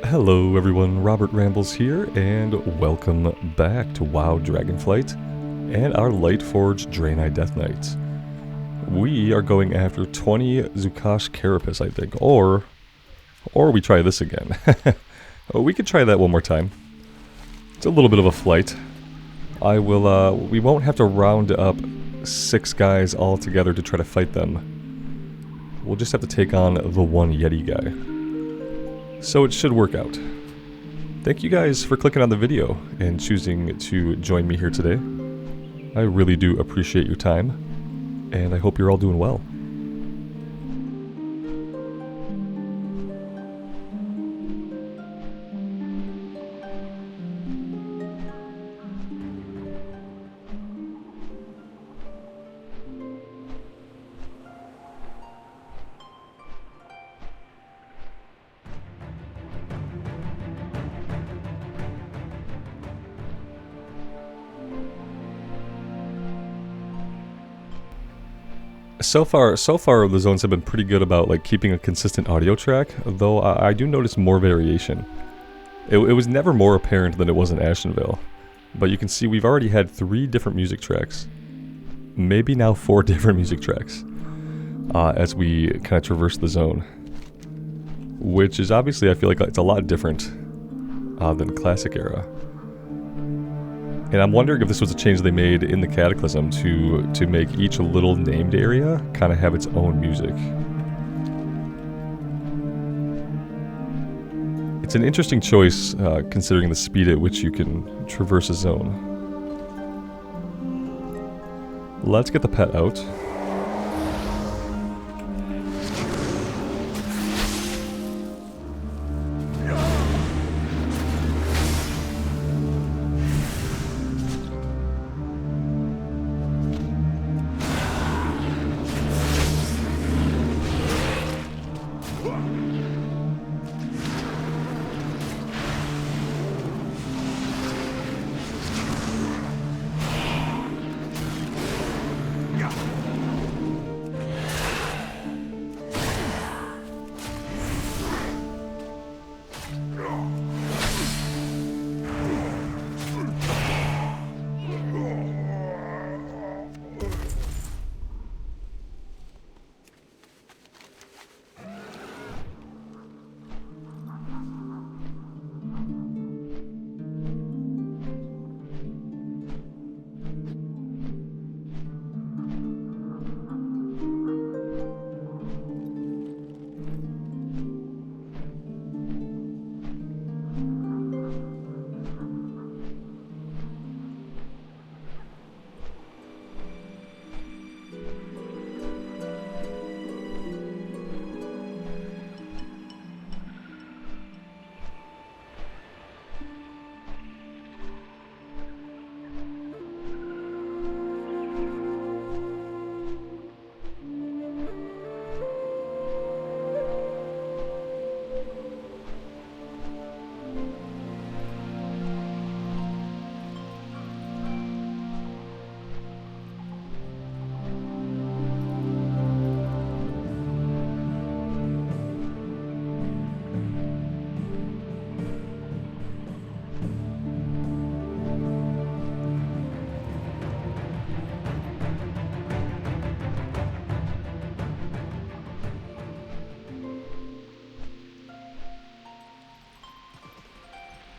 Hello everyone, Robert Rambles here, and welcome back to WoW Dragonflight and our Lightforged Draenei Death Knights. We are going after 20 Zukash Carapace, I think, or we try this again. We could try that one more time. It's a little bit of a flight. We won't have to round up 6 guys all together to try to fight them. We'll just have to take on the one Yeti guy. So it should work out. Thank you guys for clicking on the video and choosing to join me here today. I really do appreciate your time, and I hope you're all doing well. So far the zones have been pretty good about like keeping a consistent audio track, though I do notice more variation. It was never more apparent than it was in Ashenvale, but you can see we've already had 3 different music tracks, maybe now 4 different music tracks, as we kind of traverse the zone, which is obviously, I feel like it's a lot different than Classic Era. And I'm wondering if this was a change they made in the Cataclysm to make each little named area kind of have its own music. It's an interesting choice, considering the speed at which you can traverse a zone. Let's get the pet out.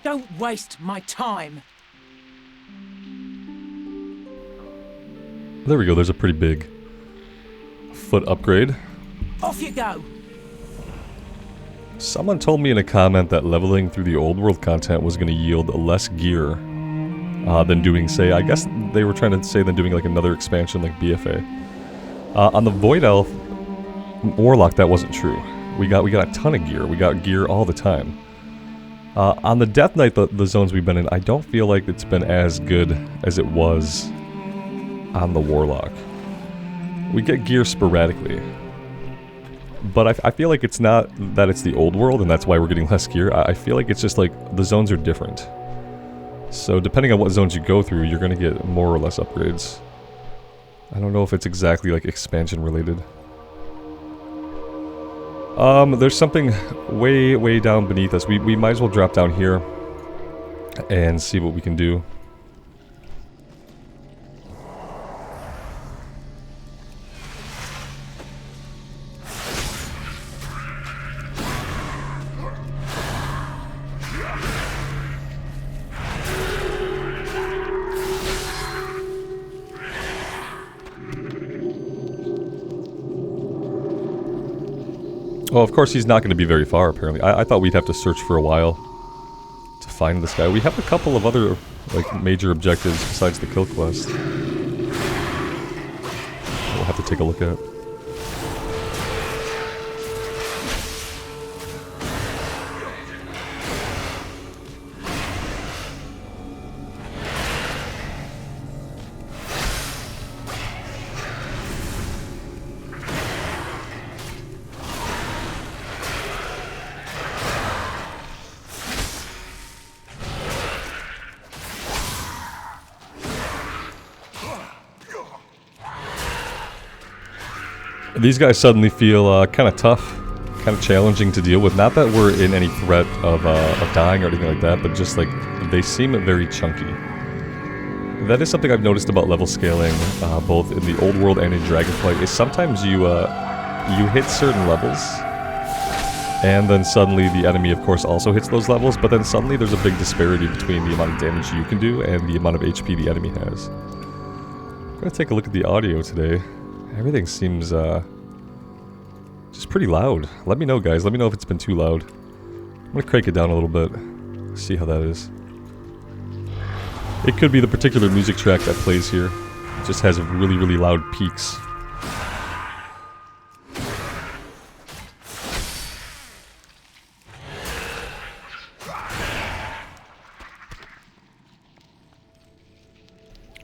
Don't waste my time. There we go, there's a pretty big foot upgrade. Off you go. Someone told me in a comment that leveling through the old world content was going to yield less gear than doing, say, I guess they were trying to say than doing like another expansion like BFA. On the Void Elf Warlock, that wasn't true. We got a ton of gear. We got gear all the time. On the Death Knight, the zones we've been in, I don't feel like it's been as good as it was on the Warlock. We get gear sporadically. But I feel like it's not that it's the old world and that's why we're getting less gear. I feel like it's just like the zones are different. So depending on what zones you go through, you're going to get more or less upgrades. I don't know if it's exactly like expansion related. There's something way down beneath us. We might as well drop down here and see what we can do. Well, of course he's not going to be very far, apparently. I thought we'd have to search for a while to find this guy. We have a couple of other, like, major objectives besides the kill quest. We'll have to take a look at. These guys suddenly feel kind of tough, kind of challenging to deal with. Not that we're in any threat of dying or anything like that, but just like they seem very chunky. That is something I've noticed about level scaling, both in the old world and in Dragonflight, is sometimes you hit certain levels, and then suddenly the enemy, of course, also hits those levels, but then suddenly there's a big disparity between the amount of damage you can do and the amount of HP the enemy has. I'm gonna take a look at the audio today. Everything seems, just pretty loud. Let me know, guys. Let me know if it's been too loud. I'm gonna crank it down a little bit. See how that is. It could be the particular music track that plays here. It just has really loud peaks.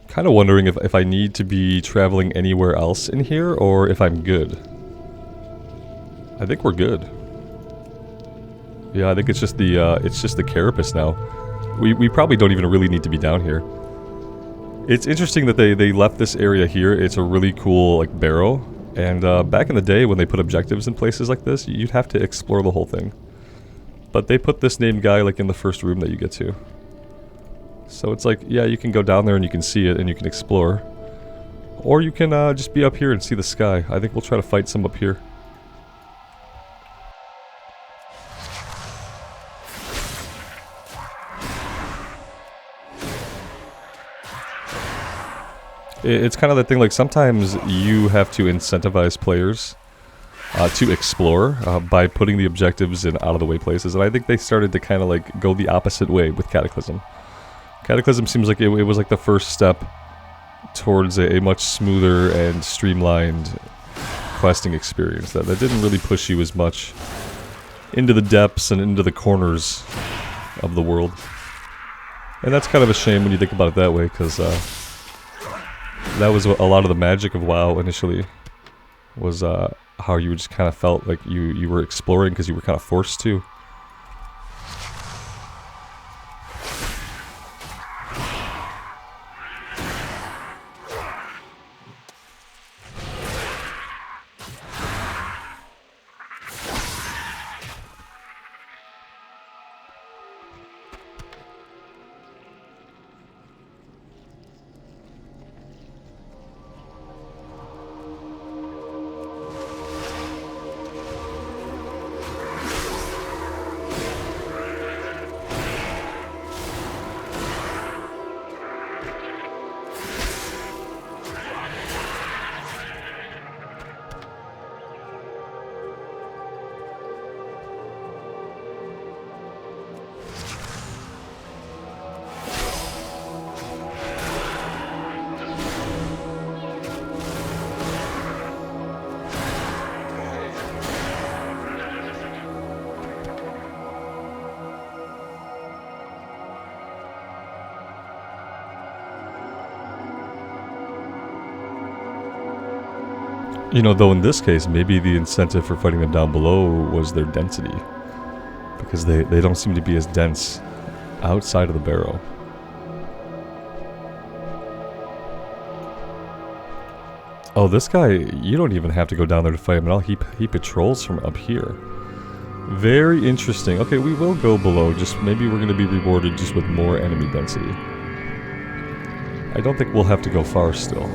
Kind of wondering if I need to be traveling anywhere else in here, or if I'm good. I think we're good. Yeah, I think it's just the carapace now. We probably don't even really need to be down here. It's interesting that they left this area here. It's a really cool, like, barrow. And back in the day when they put objectives in places like this, you'd have to explore the whole thing. But they put this named guy, like, in the first room that you get to. So it's like, yeah, you can go down there and you can see it and you can explore. Or you can just be up here and see the sky. I think we'll try to fight some up here. It's kind of that thing, like, sometimes you have to incentivize players to explore by putting the objectives in out-of-the-way places. And I think they started to kind of, like, go the opposite way with Cataclysm. Cataclysm seems like it was like the first step towards a much smoother and streamlined questing experience that didn't really push you as much into the depths and into the corners of the world. And that's kind of a shame when you think about it that way, because that was a lot of the magic of WoW initially, was how you just kind of felt like you were exploring because you were kind of forced to. You know, though in this case, maybe the incentive for fighting them down below was their density. Because they don't seem to be as dense outside of the barrow. Oh, this guy, you don't even have to go down there to fight him at all. He patrols from up here. Very interesting. Okay, we will go below. Just maybe we're going to be rewarded just with more enemy density. I don't think we'll have to go far still.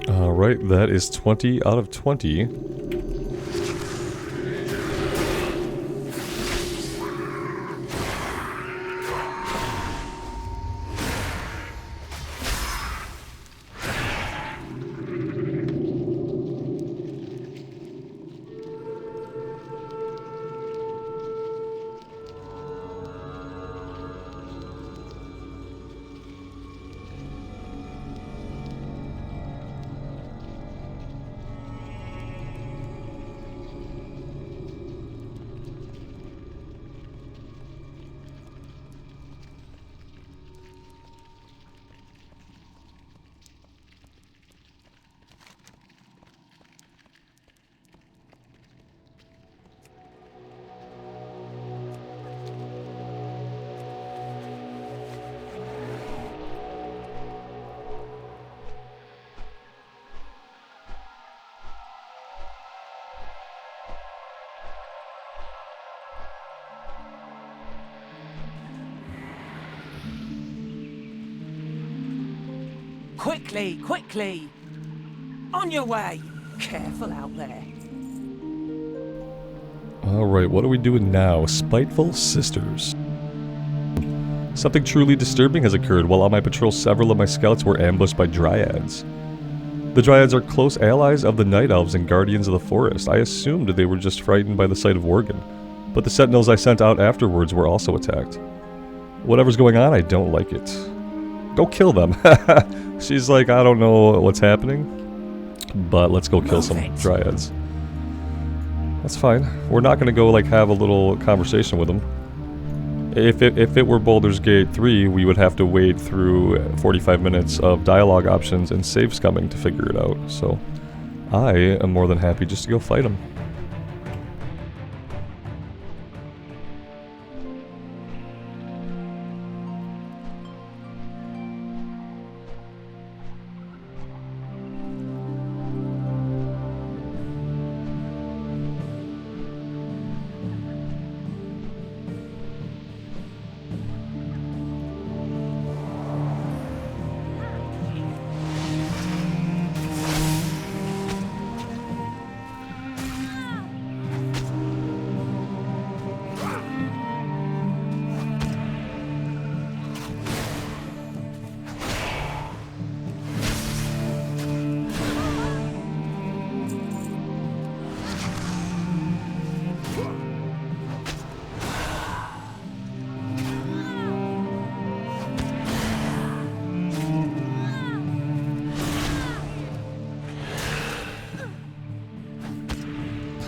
Alright, that is 20 out of 20. Quickly, quickly! On your way! Careful out there. Alright, what are we doing now? Spiteful Sisters. Something truly disturbing has occurred. While on my patrol, several of my scouts were ambushed by dryads. The dryads are close allies of the night elves and guardians of the forest. I assumed they were just frightened by the sight of Worgen, but the sentinels I sent out afterwards were also attacked. Whatever's going on, I don't like it. Go kill them. She's like, I don't know what's happening, but let's go kill some dryads. That's fine. We're not going to go like have a little conversation with them. If it were Baldur's Gate 3, we would have to wade through 45 minutes of dialogue options and save scumming to figure it out. So I am more than happy just to go fight them.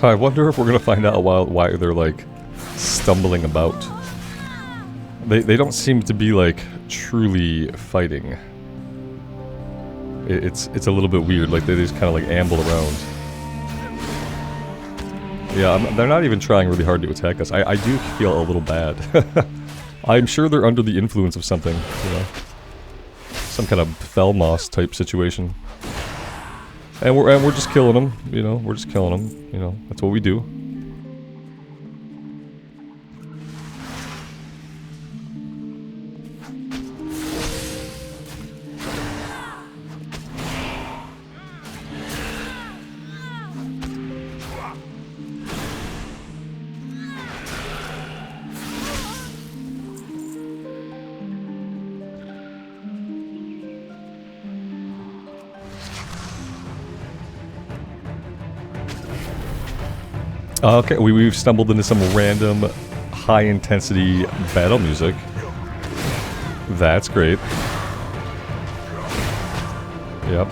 I wonder if we're gonna find out why they're like stumbling about. They don't seem to be like truly fighting. It's a little bit weird. Like they just kind of like amble around. Yeah, they're not even trying really hard to attack us. I do feel a little bad. I'm sure they're under the influence of something, you know, some kind of Felmoss type situation. And we're just killing them, you know. We're just killing them, you know. That's what we do. Okay, we've stumbled into some random high-intensity battle music. That's great. Yep.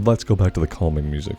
Let's go back to the calming music.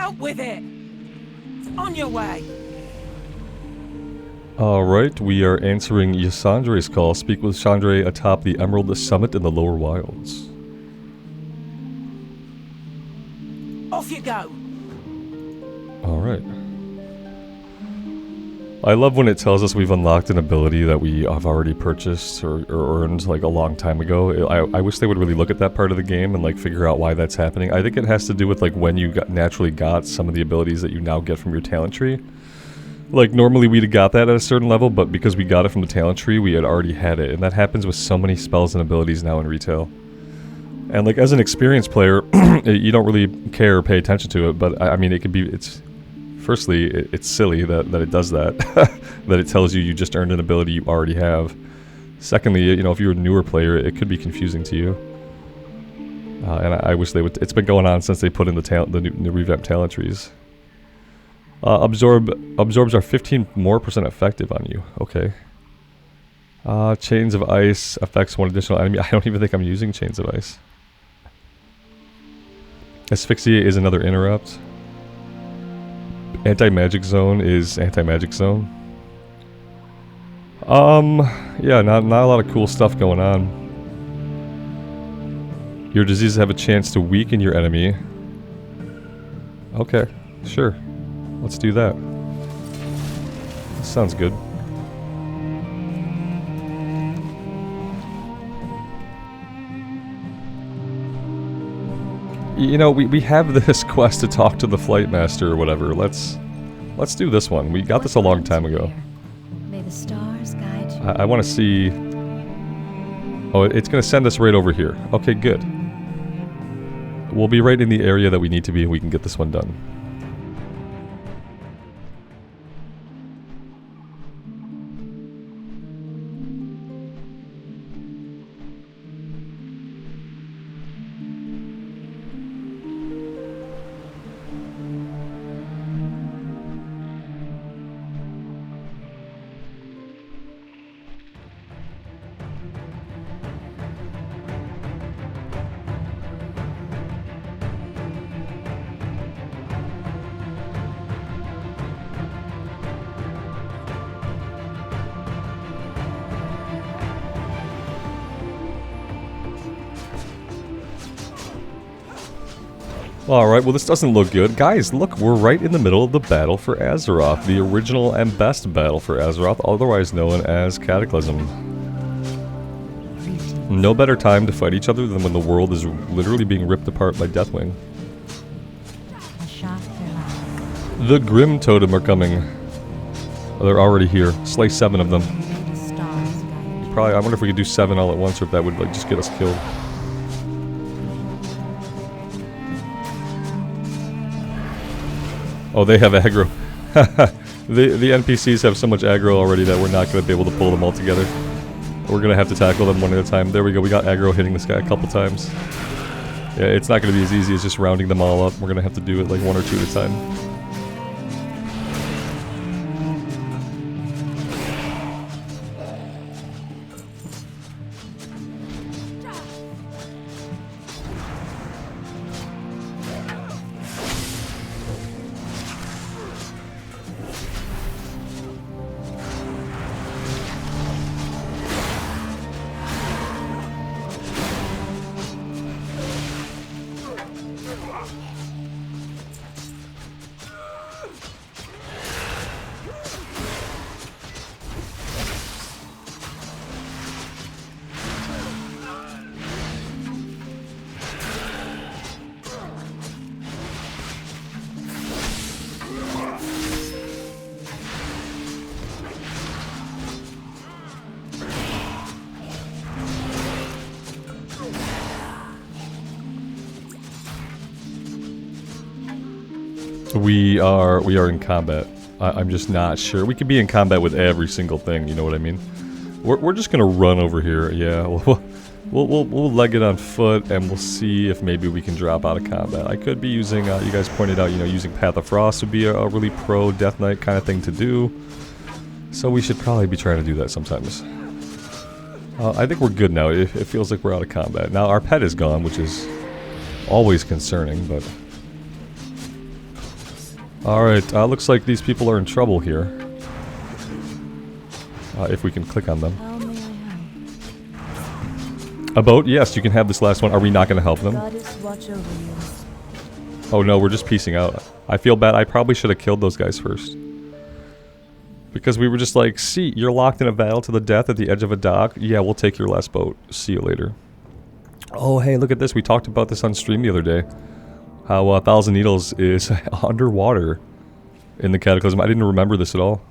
Out with it! On your way! Alright, we are answering Ysandre's call. Speak with Chandre atop the Emerald Summit in the Lower Wilds. Off you go! Alright. I love when it tells us we've unlocked an ability that we have already purchased or earned like a long time ago. I wish they would really look at that part of the game and like figure out why that's happening. I think it has to do with like when you naturally got some of the abilities that you now get from your talent tree. Like normally we'd have got that at a certain level, but because we got it from the talent tree, we had already had it. And that happens with so many spells and abilities now in retail. And like as an experienced player, you don't really care or pay attention to it, but I mean it could be, firstly, it's silly that it does that, that it tells you you just earned an ability you already have. Secondly, you know, if you're a newer player, it could be confusing to you. And I wish they would, it's been going on since they put in the new revamped talent trees. Absorbs are 15% more effective on you. Okay. Chains of Ice affects one additional enemy. I don't even think I'm using Chains of Ice. Asphyxia is another interrupt. Anti-magic zone is anti-magic zone. Yeah, not a lot of cool stuff going on. Your diseases have a chance to weaken your enemy. Okay, sure. Let's do that. That sounds good. You know, we have this quest to talk to the flight master or whatever. Let's do this one. We got this a long time ago. May the stars guide you. I want to see. Oh, it's going to send us right over here. Okay, good. We'll be right in the area that we need to be and we can get this one done. Alright, well this doesn't look good. Guys, look, we're right in the middle of the battle for Azeroth. The original and best battle for Azeroth, otherwise known as Cataclysm. No better time to fight each other than when the world is literally being ripped apart by Deathwing. The Grim Totem are coming. Oh, they're already here. Slay 7 of them. Probably, I wonder if we could do 7 all at once or if that would like just get us killed. Oh, they have aggro. the NPCs have so much aggro already that we're not going to be able to pull them all together. We're going to have to tackle them one at a time. There we go, we got aggro hitting this guy a couple times. Yeah, it's not going to be as easy as just rounding them all up. We're going to have to do it like 1 or 2 at a time. We are in combat. I'm just not sure. We could be in combat with every single thing, you know what I mean? We're just gonna run over here, yeah. We'll leg it on foot and we'll see if maybe we can drop out of combat. I could be using, you guys pointed out, you know, using Path of Frost would be a really pro Death Knight kind of thing to do. So we should probably be trying to do that sometimes. I think we're good now. It feels like we're out of combat. Now our pet is gone, which is always concerning, but... Alright, looks like these people are in trouble here. If we can click on them. How may I help? A boat? Yes, you can have this last one. Are we not going to help them? Goddess, watch over you. Oh no, we're just piecing out. I feel bad. I probably should have killed those guys first. Because we were just like, see, you're locked in a battle to the death at the edge of a dock. Yeah, we'll take your last boat. See you later. Oh, hey, look at this. We talked about this on stream the other day. How Thousand Needles is underwater in the Cataclysm. I didn't remember this at all.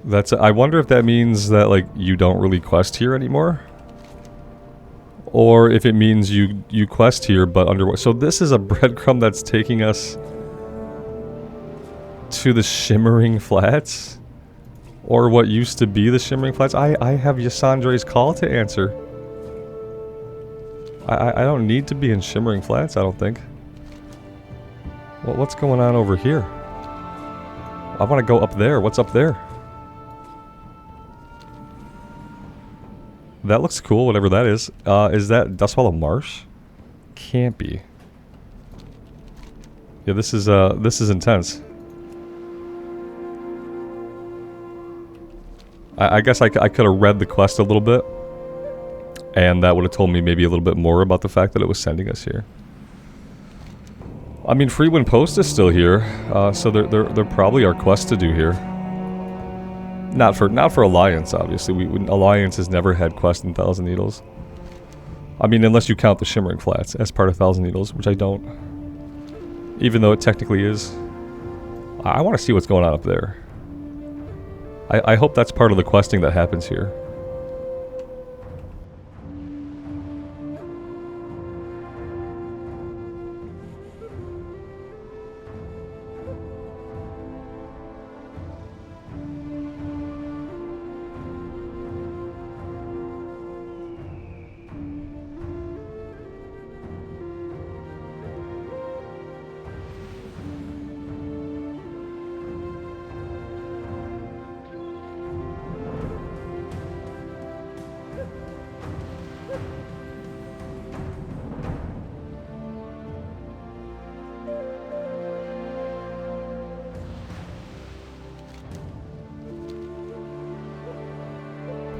That's. I wonder if that means that, like, you don't really quest here anymore? Or if it means you quest here, but underwater. So this is a breadcrumb that's taking us to the Shimmering Flats? Or what used to be the Shimmering Flats? I have Yasandre's call to answer. I don't need to be in Shimmering Flats, I don't think. Well, what's going on over here? I want to go up there. What's up there? That looks cool, whatever that is. Is that Dustwallow Marsh? Can't be. Yeah, this is intense. I guess I could have read the quest a little bit. And that would have told me maybe a little bit more about the fact that it was sending us here. I mean, Freewind Post is still here, so there probably are quests to do here. Not for Alliance, obviously. Alliance has never had quests in Thousand Needles. I mean, unless you count the Shimmering Flats as part of Thousand Needles, which I don't. Even though it technically is. I want to see what's going on up there. I hope that's part of the questing that happens here.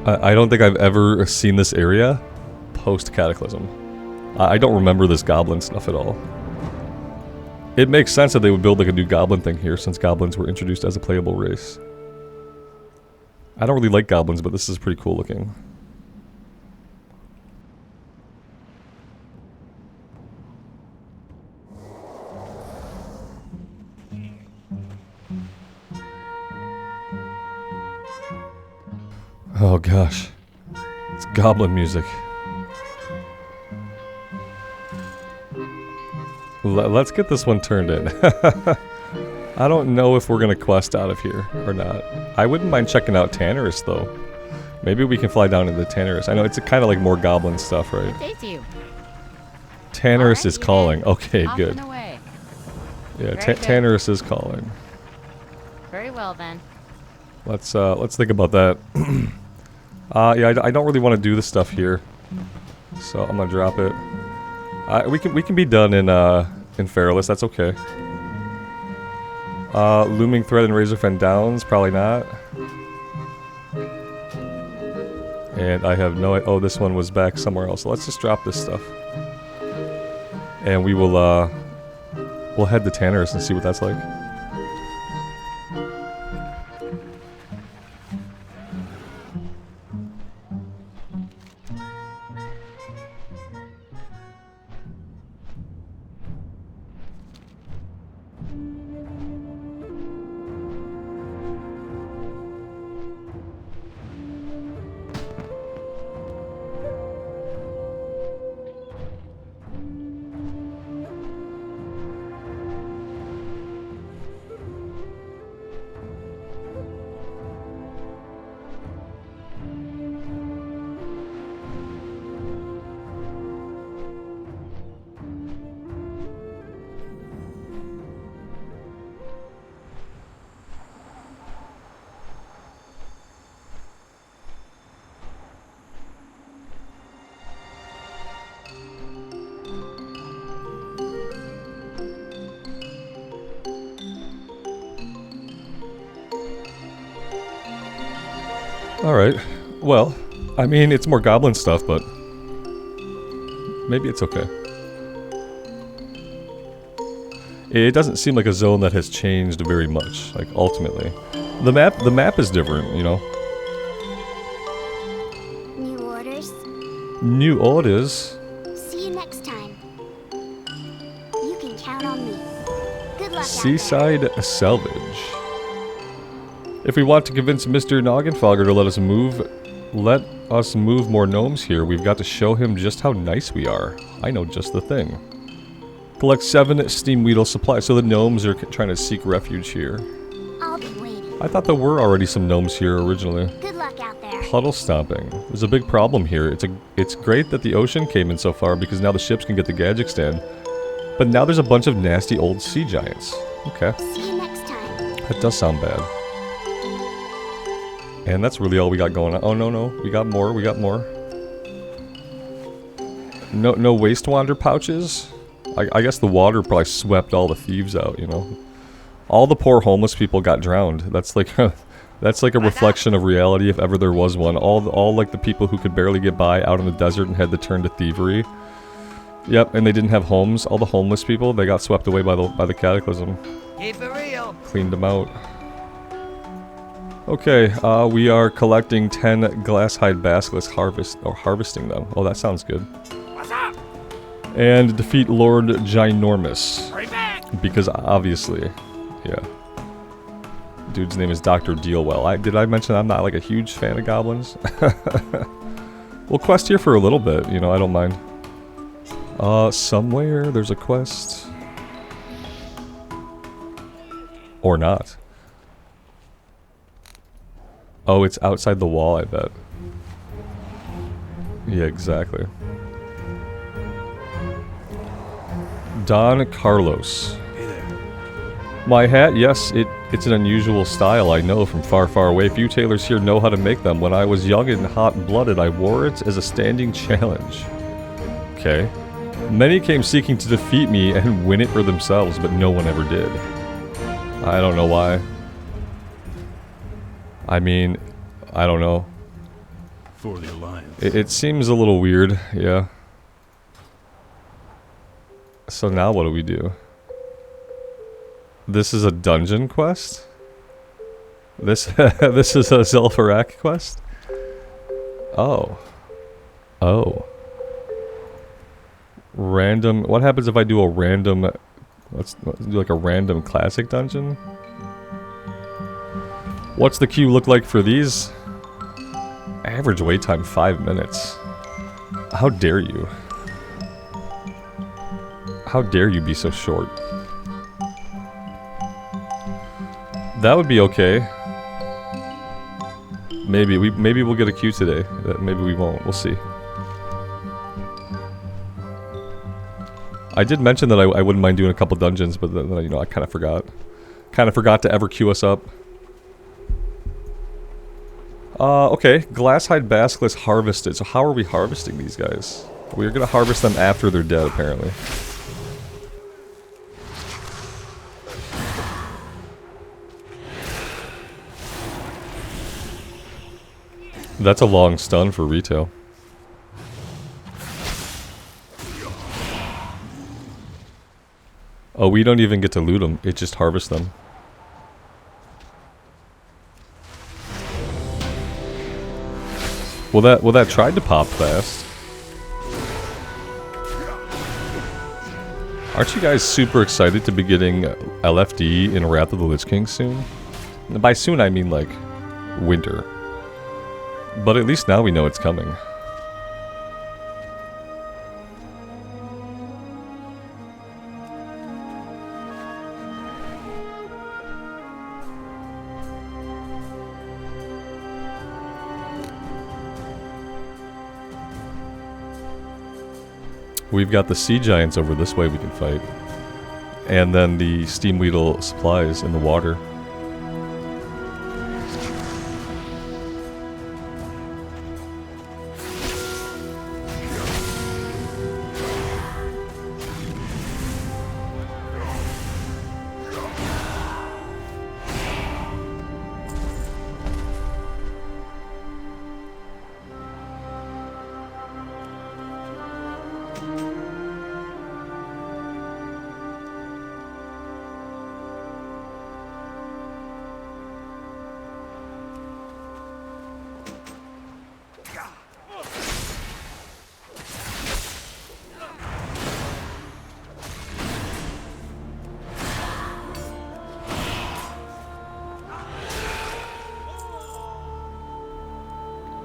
I don't think I've ever seen this area post-Cataclysm. I don't remember this goblin stuff at all. It makes sense that they would build like a new goblin thing here since goblins were introduced as a playable race. I don't really like goblins, but this is pretty cool looking. Oh gosh, it's goblin music. Let's get this one turned in. I don't know if we're gonna quest out of here or not. I wouldn't mind checking out Tanaris though. Maybe we can fly down into Tanaris. I know it's kind of like more goblin stuff, right? Tanaris is calling. Okay, good. Yeah, Tanaris is calling. Very well then. Let's think about that. Yeah, I don't really want to do this stuff here, so I'm gonna drop it. We can be done in Feralus. That's okay. Looming Thread and Razorfen Downs, probably not. And I have no. Oh, this one was back somewhere else. So let's just drop this stuff, and we will we'll head to Tanaris and see what that's like. Alright. Well, I mean, it's more goblin stuff, but maybe it's okay. It doesn't seem like a zone that has changed very much, like, ultimately. The map is different, you know? New orders? New orders? See you next time. You can count on me. Good luck out there. Seaside Salvage. If we want to convince Mr. Noggenfogger to let us move more gnomes here, we've got to show him just how nice we are. I know just the thing. Collect 7 steam weedle supplies. So the gnomes are trying to seek refuge here. I'll be waiting. I thought there were already some gnomes here originally. Good luck out there. Puddle stomping. There's a big problem here. It's great that the ocean came in so far because now the ships can get the gadget stand. But now there's a bunch of nasty old sea giants. Okay. See you next time. That does sound bad. And that's really all we got going on. Oh, no. We got more. No waste wander pouches? I guess the water probably swept all the thieves out, you know? All the poor homeless people got drowned. That's like a reflection of reality if ever there was one. All like the people who could barely get by out in the desert and had to turn to thievery. Yep, and they didn't have homes. All the homeless people, they got swept away by the cataclysm. Keep it real. Cleaned them out. Okay, we are collecting 10 glasshide basilisks, harvesting them. Oh, that sounds good. What's up? And defeat Lord Ginormous. Hurry back. Because obviously, yeah. Dude's name is Dr. Dealwell. Did I mention I'm not like a huge fan of goblins? We'll quest here for a little bit, you know, I don't mind. Somewhere there's a quest. Or not. Oh, it's outside the wall, I bet. Yeah, exactly. Don Carlos. Hey there. My hat, yes, it's an unusual style, I know, from far, far away. Few tailors here know how to make them. When I was young and hot-blooded, I wore it as a standing challenge. Okay. Many came seeking to defeat me and win it for themselves, but no one ever did. I don't know why. I mean, I don't know. For the Alliance. It seems a little weird, yeah. So now what do we do? This is a dungeon quest? This this is a Zelfarak quest? Oh. Oh. Random. What happens if I do a random... Let's do like a random classic dungeon? What's the queue look like for these? Average wait time 5 minutes. How dare you? How dare you be so short? That would be okay. Maybe we'll get a queue today. Maybe we won't. We'll see. I did mention that I wouldn't mind doing a couple dungeons, but then, you know, I kind of forgot. Kind of forgot to ever queue us up. Okay. Glasshide Basilisk harvested. So how are we harvesting these guys? We're gonna harvest them after they're dead, apparently. That's a long stun for retail. Oh, we don't even get to loot them. It just harvests them. Well, that tried to pop fast. Aren't you guys super excited to be getting LFD in Wrath of the Lich King soon? And by soon, I mean like winter. But at least now we know it's coming. We've got the sea giants over this way we can fight. And then the steam weedle supplies in the water.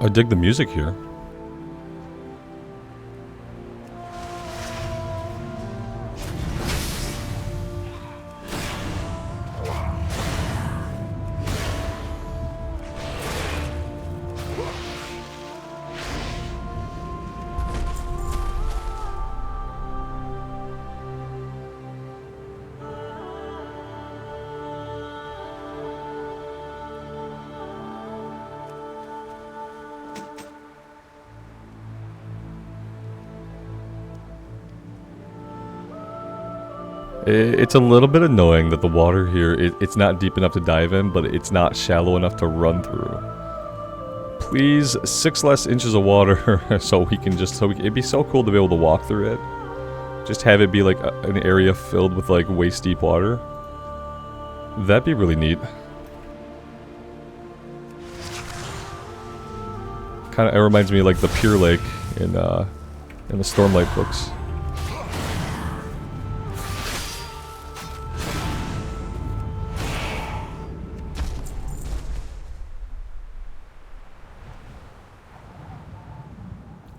I dig the music here. It's a little bit annoying that the water here, it's not deep enough to dive in, but it's not shallow enough to run through. Please, 6 less inches of water so we can just, it'd be so cool to be able to walk through it. Just have it be like an area filled with like waist deep water. That'd be really neat. Kind of, it reminds me of like the Pure Lake in the Stormlight books.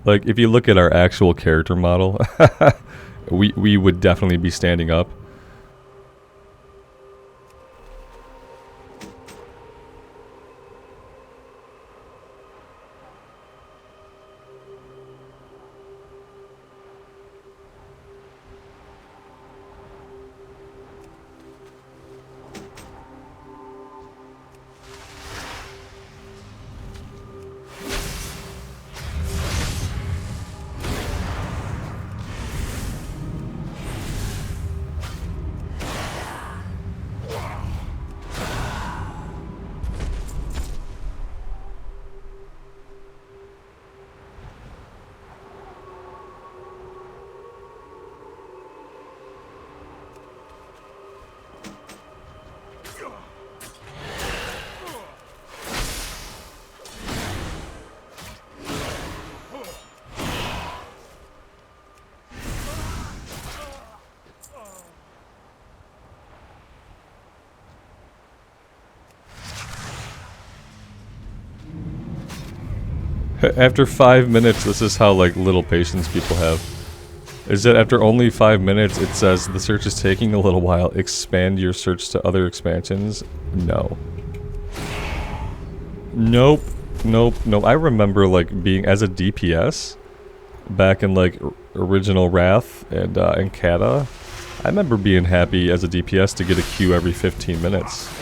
Like, if you look at our actual character model, we would definitely be standing up. After 5 minutes, this is how like little patience people have. Is that after only 5 minutes, it says the search is taking a little while. Expand your search to other expansions. No. Nope. Nope. Nope. I remember like being as a DPS back in like original Wrath and Kata. I remember being happy as a DPS to get a queue every 15 minutes.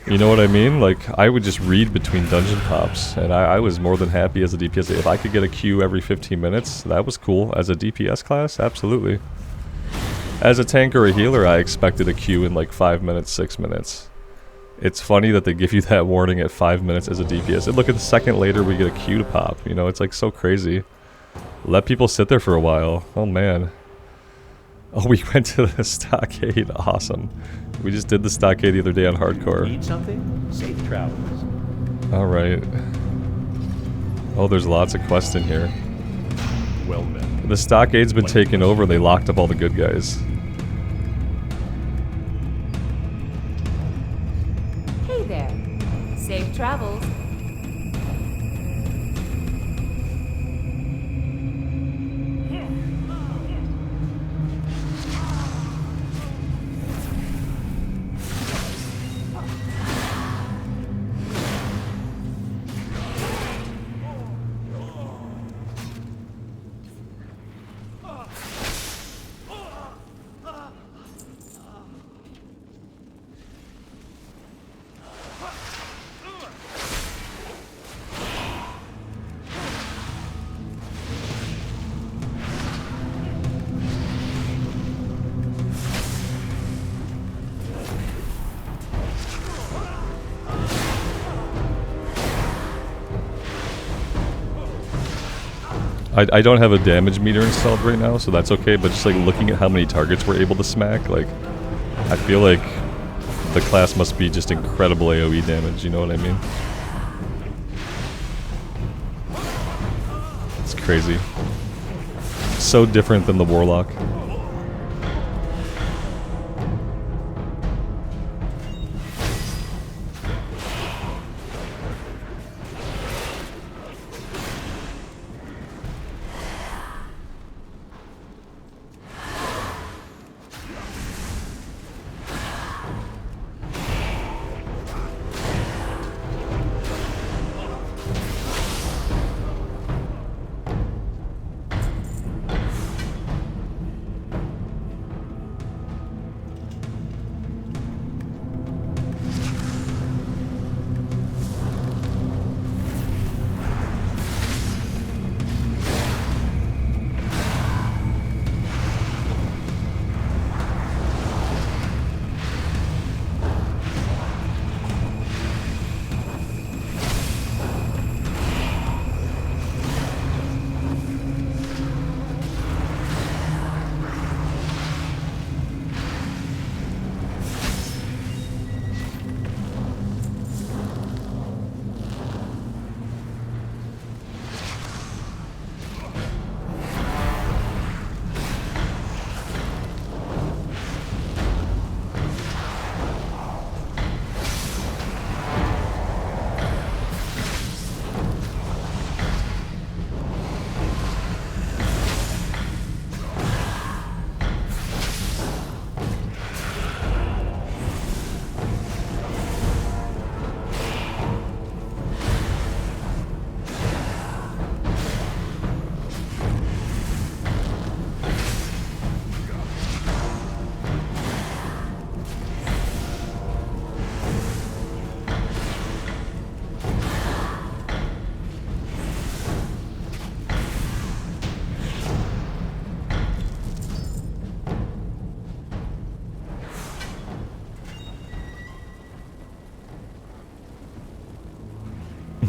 You know what I mean? Like, I would just read between dungeon pops, and I was more than happy as a DPS. If I could get a queue every 15 minutes, that was cool. As a DPS class, absolutely. As a tank or a healer, I expected a queue in like 5 minutes, 6 minutes. It's funny that they give you that warning at 5 minutes as a DPS. And look, at the second later, we get a queue to pop. You know, it's like so crazy. Let people sit there for a while. Oh, man. Oh, we went to the stockade. Awesome. We just did the stockade the other day on hardcore. Need something? Safe travels. Alright. Oh, there's lots of quests in here. Well met. The stockade's been taken over. They locked up all the good guys. Hey there. Safe travels. I don't have a damage meter installed right now, so that's okay, but just like looking at how many targets we're able to smack, like, I feel like the class must be just incredible AoE damage, you know what I mean? It's crazy. So different than the Warlock.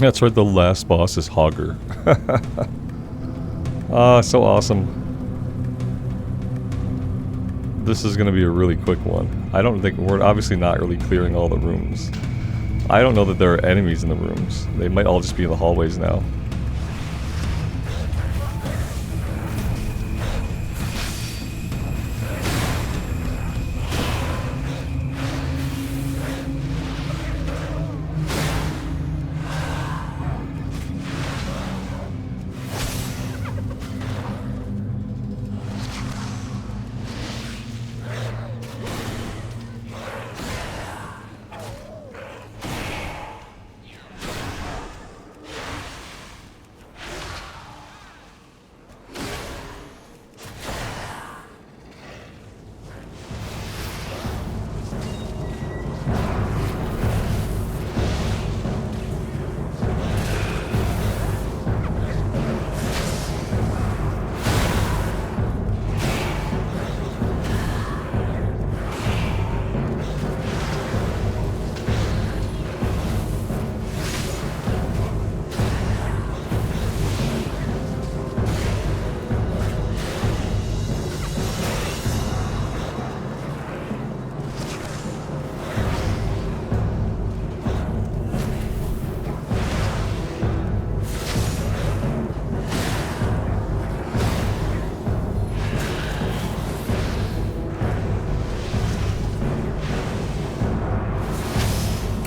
That's right, the last boss is Hogger. So awesome. This is gonna be a really quick one. I don't think we're obviously not really clearing all the rooms. I don't know that there are enemies in the rooms. They might all just be in the hallways now.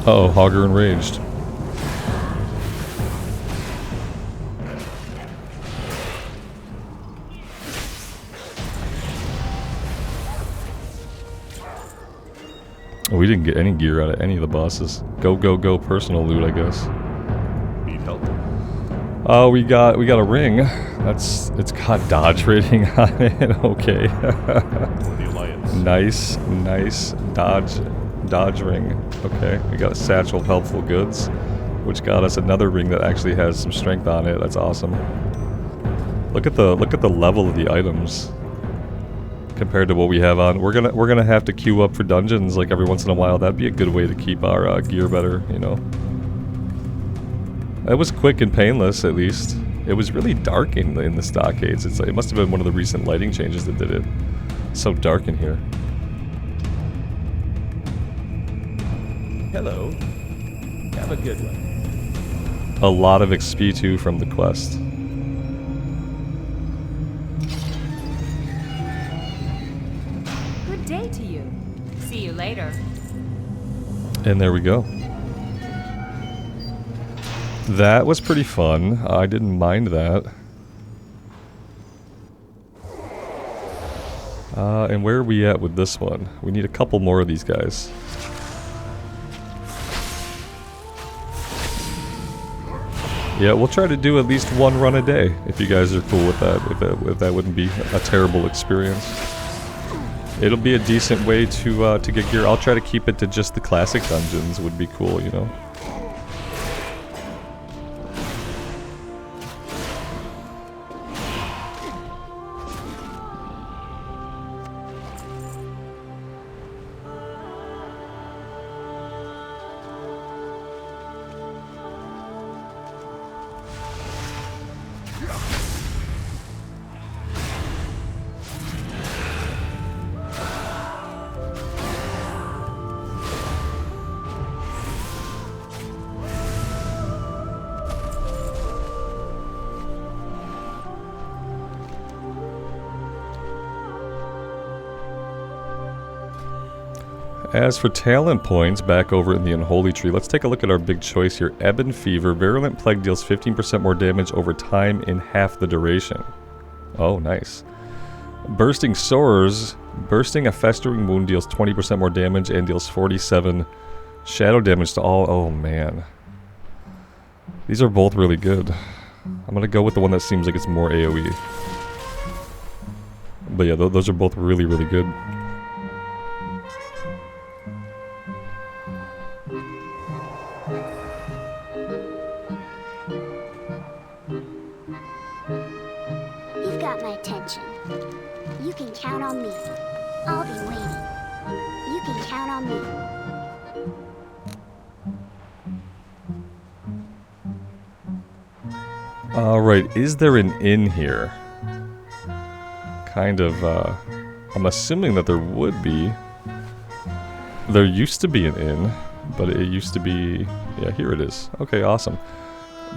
Uh-oh, Hogger enraged. Oh, we didn't get any gear out of any of the bosses. Go, go, go, personal loot, I guess. Need help? Oh, we got a ring. It's got dodge rating on it. Okay. For the Alliance. Nice dodge ring. Okay, we got a satchel of helpful goods, which got us another ring that actually has some strength on it. That's awesome. Look at the level of the items compared to what we have on. We're gonna have to queue up for dungeons like every once in a while. That'd be a good way to keep our gear better, you know. It was quick and painless, at least. It was really dark in the stockades. It must have been one of the recent lighting changes that did it. It's so dark in here. Hello. Have a good one. A lot of XP too from the quest. Good day to you. See you later. And there we go. That was pretty fun. I didn't mind that. And where are we at with this one? We need a couple more of these guys. Yeah, we'll try to do at least one run a day, if you guys are cool with that, if that wouldn't be a terrible experience. It'll be a decent way to get gear. I'll try to keep it to just the classic dungeons, would be cool, you know? As for talent points, back over in the Unholy Tree, let's take a look at our big choice here. Ebon Fever. Virulent Plague deals 15% more damage over time in half the duration. Oh, nice. Bursting Sores. Bursting a festering wound deals 20% more damage and deals 47 shadow damage to all. Oh, man. These are both really good. I'm gonna go with the one that seems like it's more AoE. But yeah, those are both really, really good. You've got my attention. You can count on me. I'll be waiting. You can count on me. Alright, is there an inn here? Kind of, I'm assuming that there would be. There used to be an inn, but it used to be... Yeah, here it is. Okay, awesome.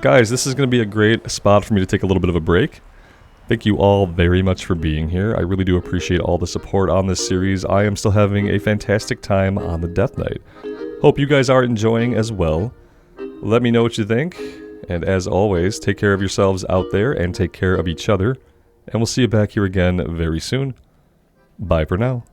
Guys, this is going to be a great spot for me to take a little bit of a break. Thank you all very much for being here. I really do appreciate all the support on this series. I am still having a fantastic time on the Death Knight. Hope you guys are enjoying as well. Let me know what you think. And as always, take care of yourselves out there and take care of each other. And we'll see you back here again very soon. Bye for now.